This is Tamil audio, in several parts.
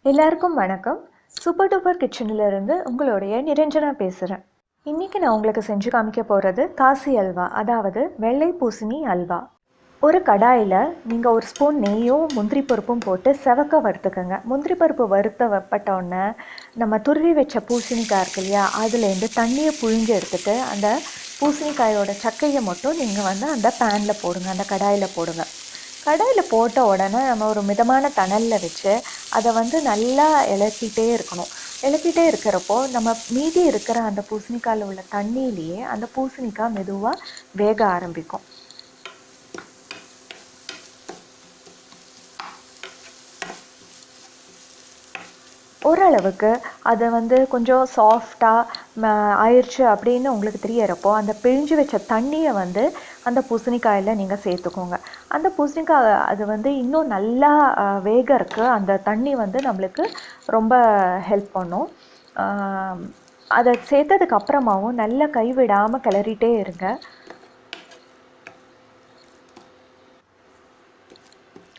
எல்லாருக்கும் வணக்கம். சூப்பர் டூப்பர் கிச்சனிலிருந்து உங்களுடைய நிரஞ்சனா பேசுகிறேன். இன்றைக்கி நான் உங்களுக்கு செஞ்சு காமிக்க போகிறது காசி அல்வா, அதாவது வெள்ளை பூசணி அல்வா. ஒரு கடாயில் நீங்கள் ஒரு ஸ்பூன் நெய்யும் முந்திரி பருப்பும் போட்டு செவக்க வறுத்துக்கோங்க. முந்திரி பருப்பு வறுத்தப்பட்டோடனே நம்ம துருவி வச்ச பூசணிக்காய் இருக்கு இல்லையா, அதுலேருந்து தண்ணியை புழிஞ்சு எடுத்துகிட்டு அந்த பூசணிக்காயோட சக்கையை மட்டும் நீங்கள் அந்த பேனில் போடுங்க, அந்த கடாயில் போடுங்க. கடாயில் போட்ட உடனே நம்ம ஒரு மிதமான தணலில் வச்சு அதை நல்லா இளக்கிட்டே இருக்கணும். இளக்கிட்டே இருக்கிறப்போ நம்ம மீதி இருக்கிற அந்த பூசணிக்காயில் உள்ள தண்ணியிலேயே அந்த பூசணிக்காய் மெதுவாக வேக ஆரம்பிக்கும். ஓரளவுக்கு அதை கொஞ்சம் சாஃப்டாக ஆயிடுச்சு அப்படின்னு உங்களுக்கு தெரியறப்போ அந்த பிழிஞ்சு வச்ச தண்ணியை அந்த பூசணிக்காயில் நீங்கள் சேர்த்துக்கோங்க. அந்த பூசணிக்காய் அது இன்னும் நல்லா வேகறதுக்கு அந்த தண்ணி நம்மளுக்கு ரொம்ப ஹெல்ப் பண்ணும். அதை சேர்த்ததுக்கு அப்புறமாவும் நல்லா கைவிடாமல் கிளறிட்டே இருங்க.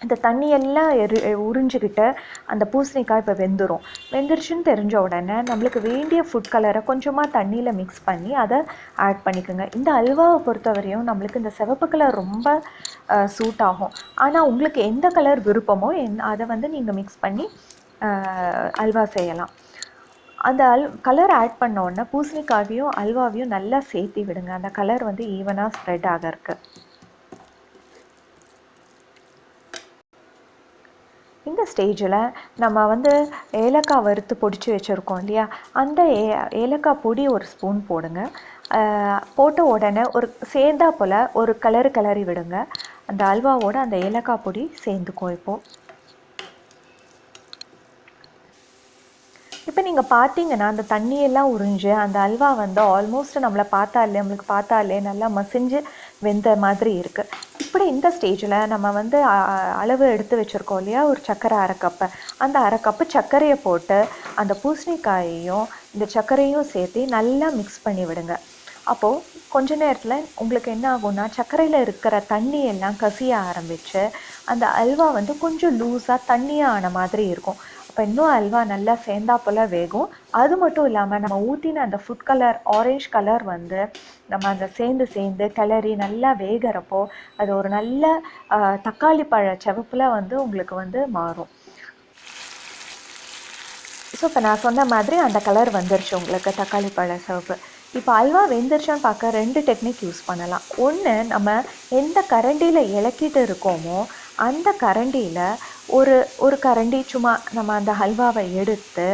இந்த தண்ணியெல்லாம் உறிஞ்சிக்கிட்டு அந்த பூசணிக்காய் இப்போ வெந்துருச்சுன்னு தெரிஞ்ச உடனே நம்மளுக்கு வேண்டிய ஃபுட் கலரை கொஞ்சமாக தண்ணியில் மிக்ஸ் பண்ணி அதை ஆட் பண்ணிக்கோங்க. இந்த அல்வாவை பொறுத்தவரையும் நம்மளுக்கு இந்த சிவப்பு கலர் ரொம்ப சூட் ஆகும். ஆனால் உங்களுக்கு எந்த கலர் விருப்பமோ அதை நீங்கள் மிக்ஸ் பண்ணி அல்வா செய்யலாம். அந்த கலர் ஆட் பண்ண உடனே பூசணிக்காயையும் அல்வாவையும் நல்லா சேர்த்தி விடுங்க. அந்த கலர் ஈவனாக ஸ்ப்ரெட் ஆகிறதுக்கு. இந்த ஸ்டேஜில் நம்ம ஏலக்காய் வறுத்து பொடிச்சு வச்சுருக்கோம் இல்லையா, அந்த ஏலக்காய் பொடி ஒரு ஸ்பூன் போடுங்க. போட்ட உடனே சேர்ந்தா போல் ஒரு கிளறி விடுங்க. அந்த அல்வாவோட அந்த ஏலக்காய் பொடி சேர்ந்துக்கும். இப்போ நீங்கள் பார்த்தீங்கன்னா அந்த தண்ணியெல்லாம் உறிஞ்சு அந்த அல்வா ஆல்மோஸ்ட் நம்மளுக்கு பார்த்தாலே நல்லா மசிஞ்சு வெந்த மாதிரி இருக்குது. இப்படி இந்த ஸ்டேஜில் நம்ம அளவு எடுத்து வச்சுருக்கோம் இல்லையா, ஒரு சர்க்கரை அரைக்கப்பு, அந்த அரைக்கப்பு சர்க்கரையை போட்டு அந்த பூசணிக்காயையும் இந்த சர்க்கரையும் சேர்த்து நல்லா மிக்ஸ் பண்ணி விடுங்க. அப்போது கொஞ்ச நேரத்தில் உங்களுக்கு என்ன ஆகும்னா சர்க்கரையில் இருக்கிற தண்ணி எல்லாம் கசிய ஆரம்பித்து அந்த அல்வா கொஞ்சம் லூஸாக தண்ணியாக ஆன மாதிரி இருக்கும். அப்போ இன்னும் அல்வா நல்லா சேர்ந்தா போல் வேகும். அது மட்டும் இல்லாமல் நம்ம ஊற்றின அந்த ஃபுட் கலர் ஆரேஞ்ச் கலர் நம்ம அந்த சேர்ந்து கிளறி நல்லா வேகிறப்போ அது ஒரு நல்ல தக்காளி பழ சிவப்பில் உங்களுக்கு மாறும். ஸோ இப்போ நான் சொன்ன மாதிரி அந்த கலர் வந்துருச்சு உங்களுக்கு, தக்காளி பழ சிவப்பு. இப்போ அல்வா வெந்துருச்சான்னு பார்க்க 2 டெக்னிக் யூஸ் பண்ணலாம். ஒன்று, நம்ம எந்த கரண்டியில் இலக்கிட்டு இருக்கோமோ அந்த கரண்டியில் ஒரு கரண்டி சும்மா நம்ம அந்த ஹல்வாவை எடுத்து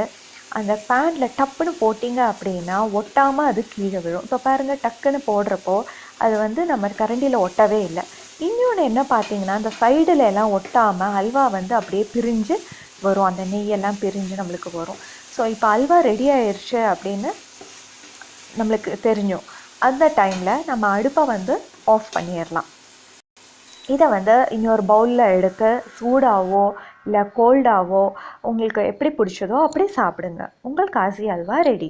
அந்த பேனில் டப்புன்னு போட்டிங்க அப்படின்னா ஒட்டாமல் அது கீழே விழும். இப்போ பாருங்கள், டக்குன்னு போடுறப்போ அது நம்ம கரண்டியில் ஒட்டவே இல்லை. இன்னொன்று என்ன பார்த்தீங்கன்னா, அந்த சைடில் எல்லாம் ஒட்டாமல் அல்வா அப்படியே பிரிஞ்சு வரும், அந்த நெய்யெல்லாம் பிரிஞ்சு நம்மளுக்கு வரும். ஸோ இப்போ அல்வா ரெடி ஆயிடுச்சு அப்படின்னு நம்மளுக்கு தெரிஞ்சும். அந்த டைமில் நம்ம அடுப்பை ஆஃப் பண்ணிடலாம். இதை இன்னொரு பவுலில் எடுத்து சூடாவோ இல்லை கோல்டாவோ உங்களுக்கு எப்படி பிடிச்சதோ அப்படி சாப்பிடுங்க. உங்கள் காசி அல்வா ரெடி.